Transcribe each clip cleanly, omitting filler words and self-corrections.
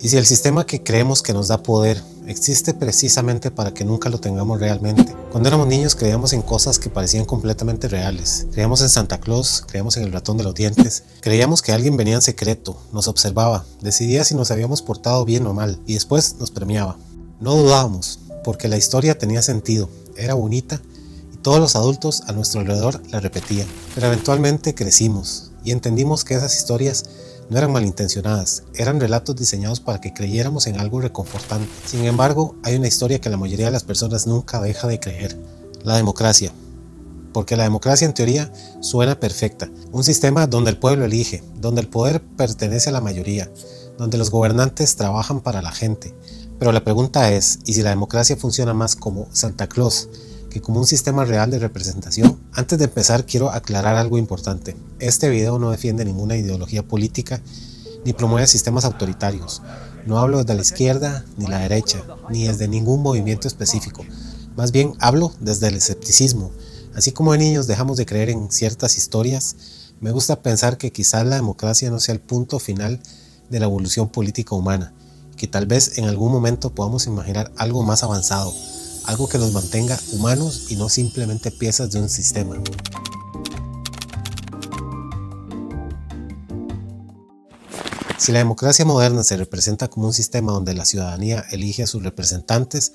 Y si el sistema que creemos que nos da poder existe precisamente para que nunca lo tengamos realmente. Cuando éramos niños creíamos en cosas que parecían completamente reales. Creíamos en Santa Claus, creíamos en el ratón de los dientes, creíamos que alguien venía en secreto, nos observaba, decidía si nos habíamos portado bien o mal y después nos premiaba. No dudábamos, porque la historia tenía sentido, era bonita y todos los adultos a nuestro alrededor la repetían. Pero eventualmente crecimos y entendimos que esas historias no eran malintencionadas, eran relatos diseñados para que creyéramos en algo reconfortante. Sin embargo, hay una historia que la mayoría de las personas nunca deja de creer: la democracia. Porque la democracia en teoría suena perfecta, un sistema donde el pueblo elige, donde el poder pertenece a la mayoría, donde los gobernantes trabajan para la gente. Pero la pregunta es, ¿y si la democracia funciona más como Santa Claus que como un sistema real de representación? Antes de empezar quiero aclarar algo importante. Este video no defiende ninguna ideología política ni promueve sistemas autoritarios. No hablo desde la izquierda ni la derecha, ni desde ningún movimiento específico. Más bien hablo desde el escepticismo. Así como de niños dejamos de creer en ciertas historias, me gusta pensar que quizás la democracia no sea el punto final de la evolución política humana, que tal vez en algún momento podamos imaginar algo más avanzado, algo que nos mantenga humanos y no simplemente piezas de un sistema. Si la democracia moderna se representa como un sistema donde la ciudadanía elige a sus representantes,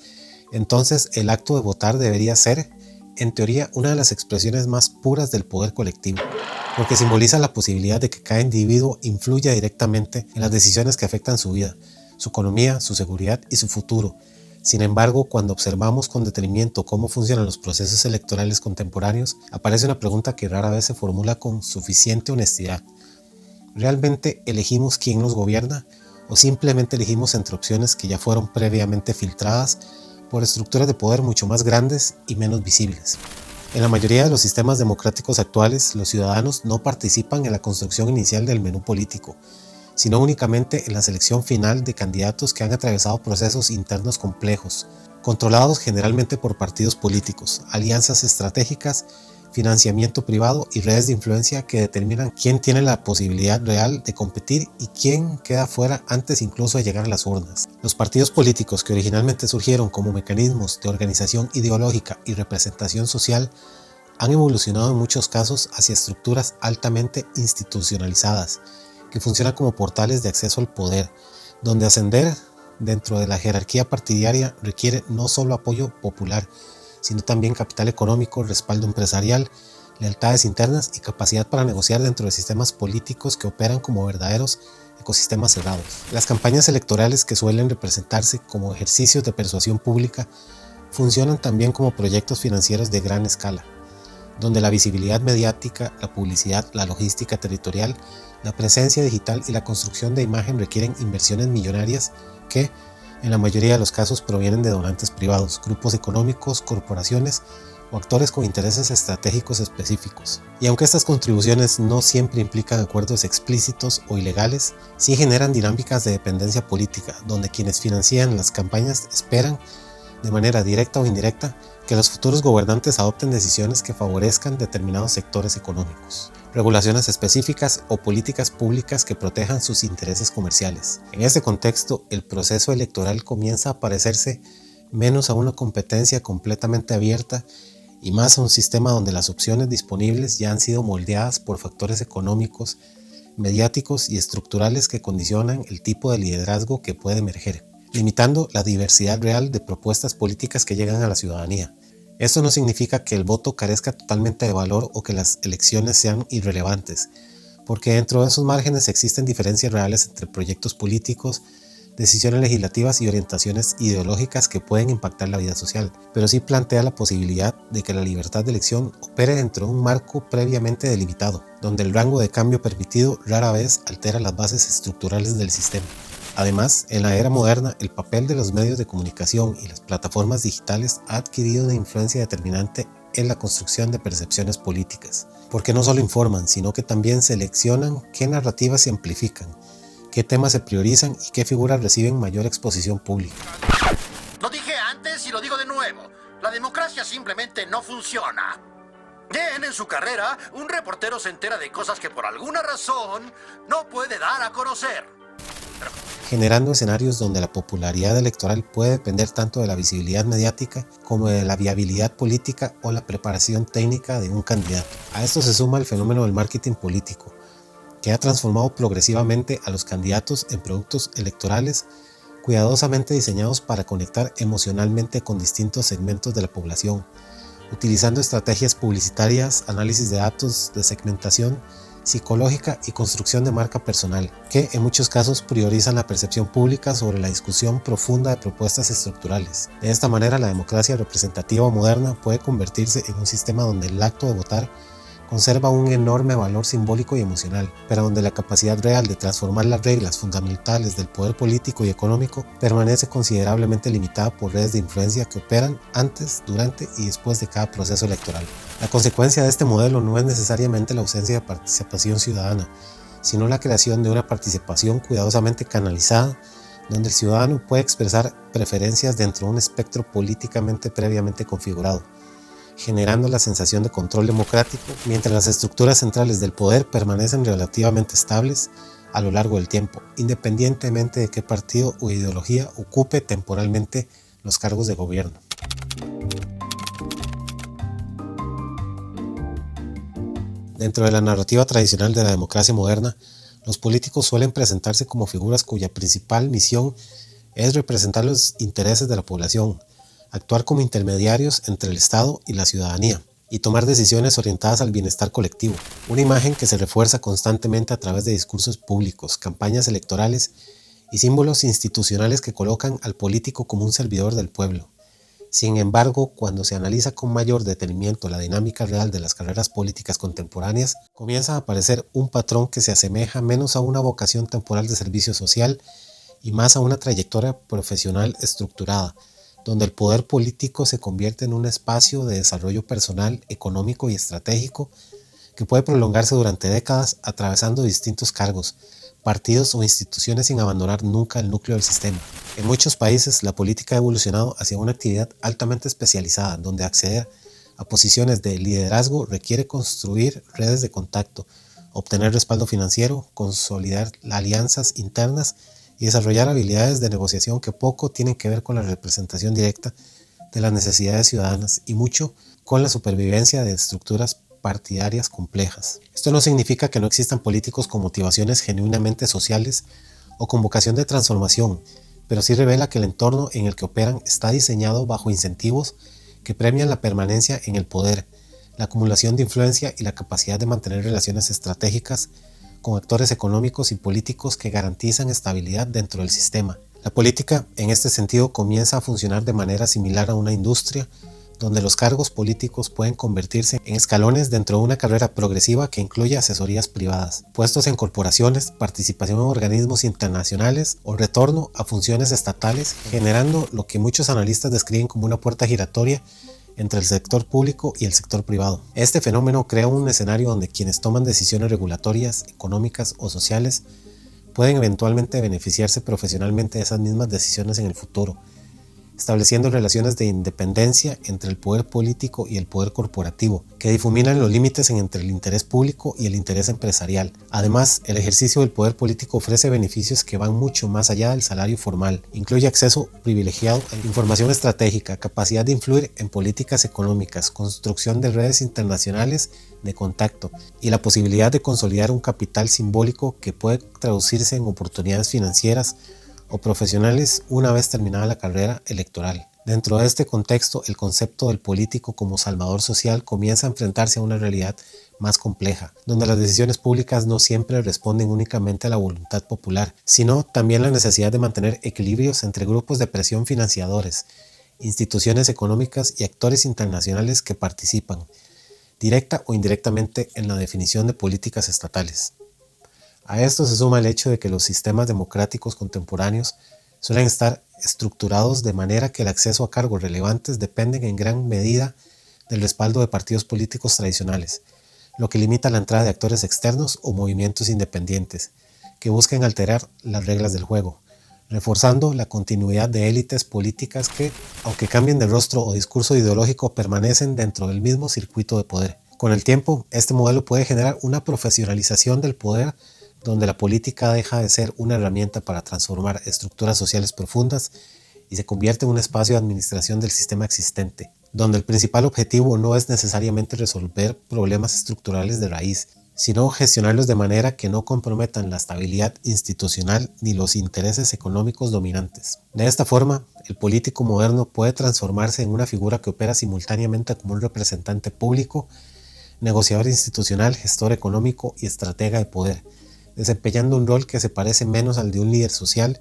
entonces el acto de votar debería ser, en teoría, una de las expresiones más puras del poder colectivo, porque simboliza la posibilidad de que cada individuo influya directamente en las decisiones que afectan su vida, su economía, su seguridad y su futuro. Sin embargo, cuando observamos con detenimiento cómo funcionan los procesos electorales contemporáneos, aparece una pregunta que rara vez se formula con suficiente honestidad. ¿Realmente elegimos quién nos gobierna o simplemente elegimos entre opciones que ya fueron previamente filtradas por estructuras de poder mucho más grandes y menos visibles? En la mayoría de los sistemas democráticos actuales, los ciudadanos no participan en la construcción inicial del menú político, sino únicamente en la selección final de candidatos que han atravesado procesos internos complejos, controlados generalmente por partidos políticos, alianzas estratégicas, financiamiento privado y redes de influencia que determinan quién tiene la posibilidad real de competir y quién queda fuera antes incluso de llegar a las urnas. Los partidos políticos, que originalmente surgieron como mecanismos de organización ideológica y representación social, han evolucionado en muchos casos hacia estructuras altamente institucionalizadas, que funcionan como portales de acceso al poder, donde ascender dentro de la jerarquía partidaria requiere no solo apoyo popular, sino también capital económico, respaldo empresarial, lealtades internas y capacidad para negociar dentro de sistemas políticos que operan como verdaderos ecosistemas cerrados. Las campañas electorales, que suelen representarse como ejercicios de persuasión pública, funcionan también como proyectos financieros de gran escala, donde la visibilidad mediática, la publicidad, la logística territorial, la presencia digital y la construcción de imagen requieren inversiones millonarias que, en la mayoría de los casos, provienen de donantes privados, grupos económicos, corporaciones o actores con intereses estratégicos específicos. Y aunque estas contribuciones no siempre implican acuerdos explícitos o ilegales, sí generan dinámicas de dependencia política, donde quienes financian las campañas esperan, de manera directa o indirecta, que los futuros gobernantes adopten decisiones que favorezcan determinados sectores económicos, regulaciones específicas o políticas públicas que protejan sus intereses comerciales. En este contexto, el proceso electoral comienza a parecerse menos a una competencia completamente abierta y más a un sistema donde las opciones disponibles ya han sido moldeadas por factores económicos, mediáticos y estructurales que condicionan el tipo de liderazgo que puede emerger, limitando la diversidad real de propuestas políticas que llegan a la ciudadanía. Esto no significa que el voto carezca totalmente de valor o que las elecciones sean irrelevantes, porque dentro de esos márgenes existen diferencias reales entre proyectos políticos, decisiones legislativas y orientaciones ideológicas que pueden impactar la vida social, pero sí plantea la posibilidad de que la libertad de elección opere dentro de un marco previamente delimitado, donde el rango de cambio permitido rara vez altera las bases estructurales del sistema. Además, en la era moderna, el papel de los medios de comunicación y las plataformas digitales ha adquirido una influencia determinante en la construcción de percepciones políticas, porque no solo informan, sino que también seleccionan qué narrativas se amplifican, qué temas se priorizan y qué figuras reciben mayor exposición pública. Lo dije antes y lo digo de nuevo. La democracia simplemente no funciona. Bien, en su carrera, un reportero se entera de cosas que por alguna razón no puede dar a conocer. Pero generando escenarios donde la popularidad electoral puede depender tanto de la visibilidad mediática como de la viabilidad política o la preparación técnica de un candidato. A esto se suma el fenómeno del marketing político, que ha transformado progresivamente a los candidatos en productos electorales cuidadosamente diseñados para conectar emocionalmente con distintos segmentos de la población, utilizando estrategias publicitarias, análisis de datos de segmentación psicológica y construcción de marca personal, que en muchos casos priorizan la percepción pública sobre la discusión profunda de propuestas estructurales. De esta manera, la democracia representativa moderna puede convertirse en un sistema donde el acto de votar conserva un enorme valor simbólico y emocional, pero donde la capacidad real de transformar las reglas fundamentales del poder político y económico permanece considerablemente limitada por redes de influencia que operan antes, durante y después de cada proceso electoral. La consecuencia de este modelo no es necesariamente la ausencia de participación ciudadana, sino la creación de una participación cuidadosamente canalizada, donde el ciudadano puede expresar preferencias dentro de un espectro políticamente previamente configurado, generando la sensación de control democrático, mientras las estructuras centrales del poder permanecen relativamente estables a lo largo del tiempo, independientemente de qué partido o ideología ocupe temporalmente los cargos de gobierno. Dentro de la narrativa tradicional de la democracia moderna, los políticos suelen presentarse como figuras cuya principal misión es representar los intereses de la población, actuar como intermediarios entre el Estado y la ciudadanía, y tomar decisiones orientadas al bienestar colectivo, una imagen que se refuerza constantemente a través de discursos públicos, campañas electorales y símbolos institucionales que colocan al político como un servidor del pueblo. Sin embargo, cuando se analiza con mayor detenimiento la dinámica real de las carreras políticas contemporáneas, comienza a aparecer un patrón que se asemeja menos a una vocación temporal de servicio social y más a una trayectoria profesional estructurada, donde el poder político se convierte en un espacio de desarrollo personal, económico y estratégico que puede prolongarse durante décadas atravesando distintos cargos, partidos o instituciones sin abandonar nunca el núcleo del sistema. En muchos países, la política ha evolucionado hacia una actividad altamente especializada, donde acceder a posiciones de liderazgo requiere construir redes de contacto, obtener respaldo financiero, consolidar alianzas internas y desarrollar habilidades de negociación que poco tienen que ver con la representación directa de las necesidades ciudadanas y mucho con la supervivencia de estructuras partidarias complejas. Esto no significa que no existan políticos con motivaciones genuinamente sociales o con vocación de transformación, pero sí revela que el entorno en el que operan está diseñado bajo incentivos que premian la permanencia en el poder, la acumulación de influencia y la capacidad de mantener relaciones estratégicas con actores económicos y políticos que garantizan estabilidad dentro del sistema. La política, en este sentido, comienza a funcionar de manera similar a una industria, donde los cargos políticos pueden convertirse en escalones dentro de una carrera progresiva que incluye asesorías privadas, puestos en corporaciones, participación en organismos internacionales o retorno a funciones estatales, generando lo que muchos analistas describen como una puerta giratoria entre el sector público y el sector privado. Este fenómeno crea un escenario donde quienes toman decisiones regulatorias, económicas o sociales pueden eventualmente beneficiarse profesionalmente de esas mismas decisiones en el futuro, estableciendo relaciones de independencia entre el poder político y el poder corporativo, que difuminan los límites entre el interés público y el interés empresarial. Además, el ejercicio del poder político ofrece beneficios que van mucho más allá del salario formal. Incluye acceso privilegiado a información estratégica, capacidad de influir en políticas económicas, construcción de redes internacionales de contacto y la posibilidad de consolidar un capital simbólico que puede traducirse en oportunidades financieras o profesionales una vez terminada la carrera electoral. Dentro de este contexto, el concepto del político como salvador social comienza a enfrentarse a una realidad más compleja, donde las decisiones públicas no siempre responden únicamente a la voluntad popular, sino también la necesidad de mantener equilibrios entre grupos de presión financiadores, instituciones económicas y actores internacionales que participan, directa o indirectamente, en la definición de políticas estatales. A esto se suma el hecho de que los sistemas democráticos contemporáneos suelen estar estructurados de manera que el acceso a cargos relevantes dependen en gran medida del respaldo de partidos políticos tradicionales, lo que limita la entrada de actores externos o movimientos independientes que busquen alterar las reglas del juego, reforzando la continuidad de élites políticas que, aunque cambien de rostro o discurso ideológico, permanecen dentro del mismo circuito de poder. Con el tiempo, este modelo puede generar una profesionalización del poder donde la política deja de ser una herramienta para transformar estructuras sociales profundas y se convierte en un espacio de administración del sistema existente, donde el principal objetivo no es necesariamente resolver problemas estructurales de raíz, sino gestionarlos de manera que no comprometan la estabilidad institucional ni los intereses económicos dominantes. De esta forma, el político moderno puede transformarse en una figura que opera simultáneamente como un representante público, negociador institucional, gestor económico y estratega de poder, desempeñando un rol que se parece menos al de un líder social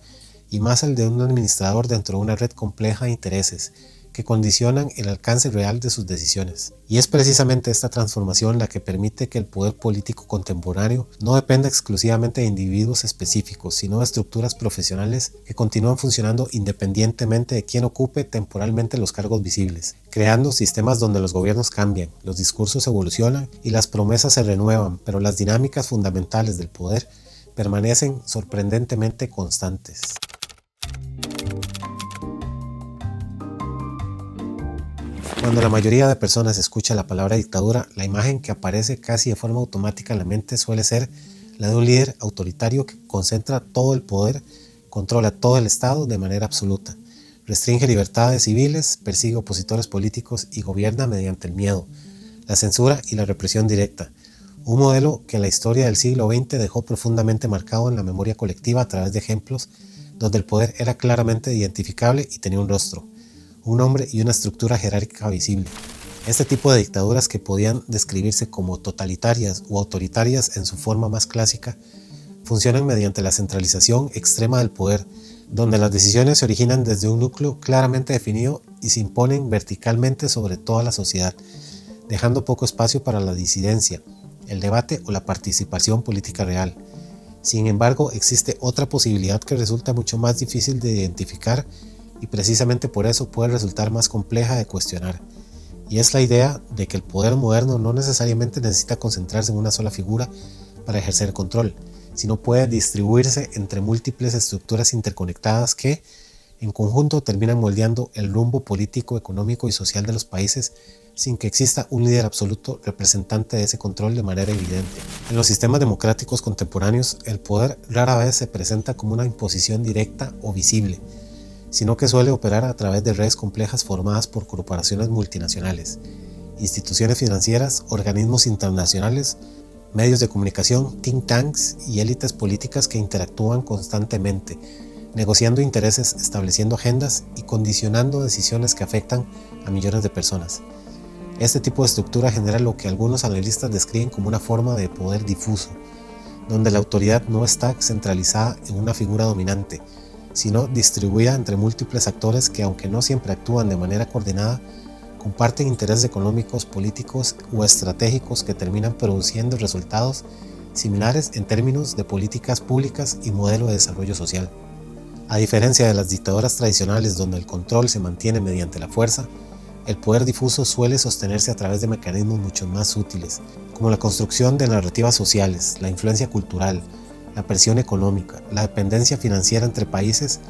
y más al de un administrador dentro de una red compleja de intereses que condicionan el alcance real de sus decisiones. Y es precisamente esta transformación la que permite que el poder político contemporáneo no dependa exclusivamente de individuos específicos, sino de estructuras profesionales que continúan funcionando independientemente de quién ocupe temporalmente los cargos visibles, creando sistemas donde los gobiernos cambian, los discursos evolucionan y las promesas se renuevan, pero las dinámicas fundamentales del poder permanecen sorprendentemente constantes. Cuando la mayoría de personas escucha la palabra dictadura, la imagen que aparece casi de forma automática en la mente suele ser la de un líder autoritario que concentra todo el poder, controla todo el Estado de manera absoluta, restringe libertades civiles, persigue opositores políticos y gobierna mediante el miedo, la censura y la represión directa. Un modelo que en la historia del siglo XX dejó profundamente marcado en la memoria colectiva a través de ejemplos donde el poder era claramente identificable y tenía un rostro, un nombre y una estructura jerárquica visible. Este tipo de dictaduras, que podían describirse como totalitarias o autoritarias en su forma más clásica, funcionan mediante la centralización extrema del poder, donde las decisiones se originan desde un núcleo claramente definido y se imponen verticalmente sobre toda la sociedad, dejando poco espacio para la disidencia, el debate o la participación política real. Sin embargo, existe otra posibilidad que resulta mucho más difícil de identificar y precisamente por eso puede resultar más compleja de cuestionar, y es la idea de que el poder moderno no necesariamente necesita concentrarse en una sola figura para ejercer control, sino puede distribuirse entre múltiples estructuras interconectadas que, en conjunto, terminan moldeando el rumbo político, económico y social de los países sin que exista un líder absoluto representante de ese control de manera evidente. En los sistemas democráticos contemporáneos, el poder rara vez se presenta como una imposición directa o visible, sino que suele operar a través de redes complejas formadas por corporaciones multinacionales, instituciones financieras, organismos internacionales, medios de comunicación, think tanks y élites políticas que interactúan constantemente, negociando intereses, estableciendo agendas y condicionando decisiones que afectan a millones de personas. Este tipo de estructura genera lo que algunos analistas describen como una forma de poder difuso, donde la autoridad no está centralizada en una figura dominante, sino distribuida entre múltiples actores que, aunque no siempre actúan de manera coordinada, comparten intereses económicos, políticos o estratégicos que terminan produciendo resultados similares en términos de políticas públicas y modelo de desarrollo social. A diferencia de las dictaduras tradicionales donde el control se mantiene mediante la fuerza, el poder difuso suele sostenerse a través de mecanismos mucho más útiles, como la construcción de narrativas sociales, la influencia cultural, la presión económica, la dependencia financiera entre países,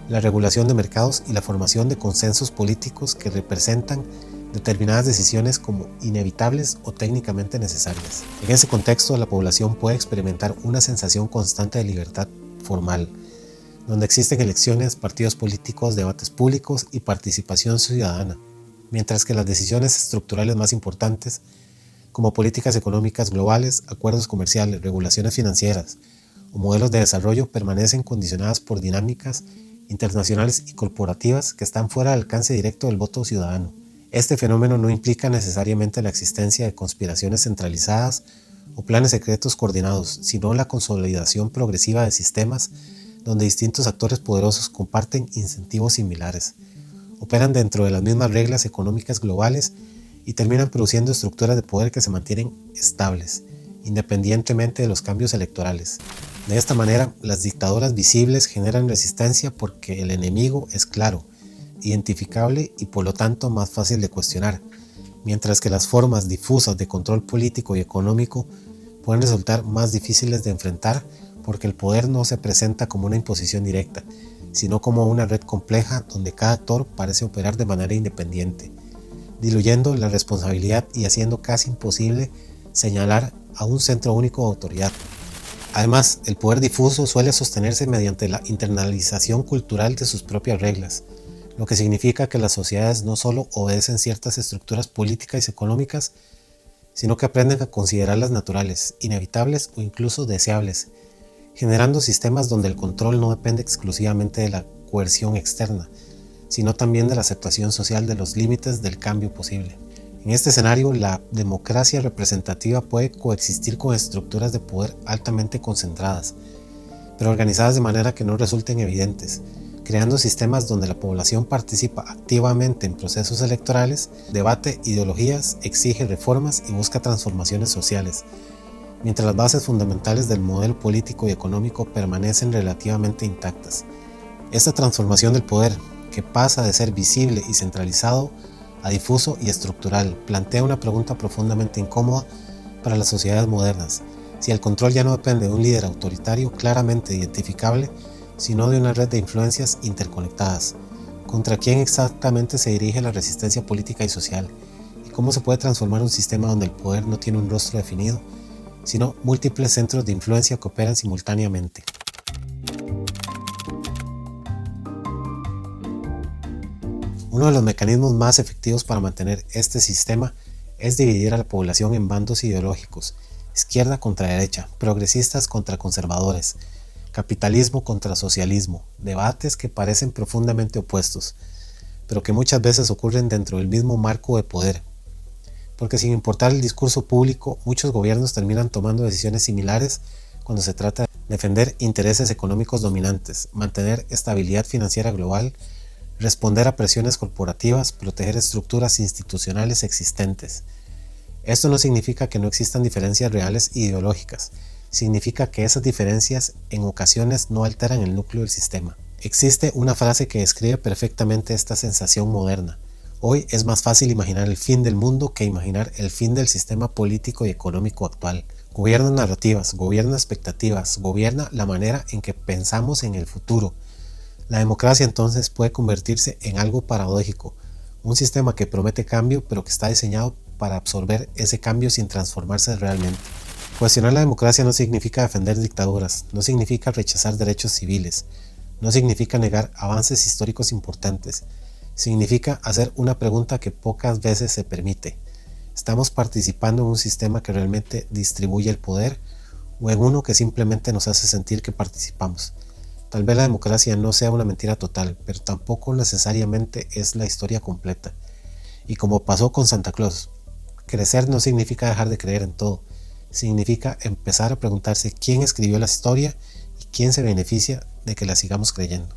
la regulación de mercados y la formación de consensos políticos que representan determinadas decisiones como inevitables o técnicamente necesarias. En ese contexto, la población puede experimentar una sensación constante de libertad formal, donde existen elecciones, partidos políticos, debates públicos y participación ciudadana, mientras que las decisiones estructurales más importantes, como políticas económicas globales, acuerdos comerciales, regulaciones financieras o modelos de desarrollo, permanecen condicionadas por dinámicas internacionales y corporativas que están fuera del alcance directo del voto ciudadano. Este fenómeno no implica necesariamente la existencia de conspiraciones centralizadas o planes secretos coordinados, sino la consolidación progresiva de sistemas donde distintos actores poderosos comparten incentivos similares, operan dentro de las mismas reglas económicas globales y terminan produciendo estructuras de poder que se mantienen estables, independientemente de los cambios electorales. De esta manera, las dictaduras visibles generan resistencia porque el enemigo es claro, identificable y por lo tanto más fácil de cuestionar, mientras que las formas difusas de control político y económico pueden resultar más difíciles de enfrentar porque el poder no se presenta como una imposición directa, sino como una red compleja donde cada actor parece operar de manera independiente, diluyendo la responsabilidad y haciendo casi imposible señalar a un centro único de autoridad. Además, el poder difuso suele sostenerse mediante la internalización cultural de sus propias reglas, lo que significa que las sociedades no solo obedecen ciertas estructuras políticas y económicas, sino que aprenden a considerarlas naturales, inevitables o incluso deseables, generando sistemas donde el control no depende exclusivamente de la coerción externa, sino también de la aceptación social de los límites del cambio posible. En este escenario, la democracia representativa puede coexistir con estructuras de poder altamente concentradas, pero organizadas de manera que no resulten evidentes, creando sistemas donde la población participa activamente en procesos electorales, debate ideologías, exige reformas y busca transformaciones sociales, mientras las bases fundamentales del modelo político y económico permanecen relativamente intactas. Esta transformación del poder, que pasa de ser visible y centralizado a difuso y estructural, plantea una pregunta profundamente incómoda para las sociedades modernas: si el control ya no depende de un líder autoritario claramente identificable, sino de una red de influencias interconectadas. ¿Contra quién exactamente se dirige la resistencia política y social? ¿Y cómo se puede transformar un sistema donde el poder no tiene un rostro definido, sino múltiples centros de influencia que operan simultáneamente? Uno de los mecanismos más efectivos para mantener este sistema es dividir a la población en bandos ideológicos: izquierda contra derecha, progresistas contra conservadores, capitalismo contra socialismo, debates que parecen profundamente opuestos, pero que muchas veces ocurren dentro del mismo marco de poder. Porque sin importar el discurso público, muchos gobiernos terminan tomando decisiones similares cuando se trata de defender intereses económicos dominantes, mantener estabilidad financiera global, responder a presiones corporativas, proteger estructuras institucionales existentes. Esto no significa que no existan diferencias reales ideológicas, significa que esas diferencias en ocasiones no alteran el núcleo del sistema. Existe una frase que describe perfectamente esta sensación moderna: hoy es más fácil imaginar el fin del mundo que imaginar el fin del sistema político y económico actual. Gobierna narrativas, gobierna expectativas, gobierna la manera en que pensamos en el futuro. La democracia entonces puede convertirse en algo paradójico, un sistema que promete cambio pero que está diseñado para absorber ese cambio sin transformarse realmente. Cuestionar la democracia no significa defender dictaduras, no significa rechazar derechos civiles, no significa negar avances históricos importantes, significa hacer una pregunta que pocas veces se permite: ¿estamos participando en un sistema que realmente distribuye el poder o en uno que simplemente nos hace sentir que participamos? Tal vez la democracia no sea una mentira total, pero tampoco necesariamente es la historia completa. Y como pasó con Santa Claus, crecer no significa dejar de creer en todo, significa empezar a preguntarse quién escribió la historia y quién se beneficia de que la sigamos creyendo.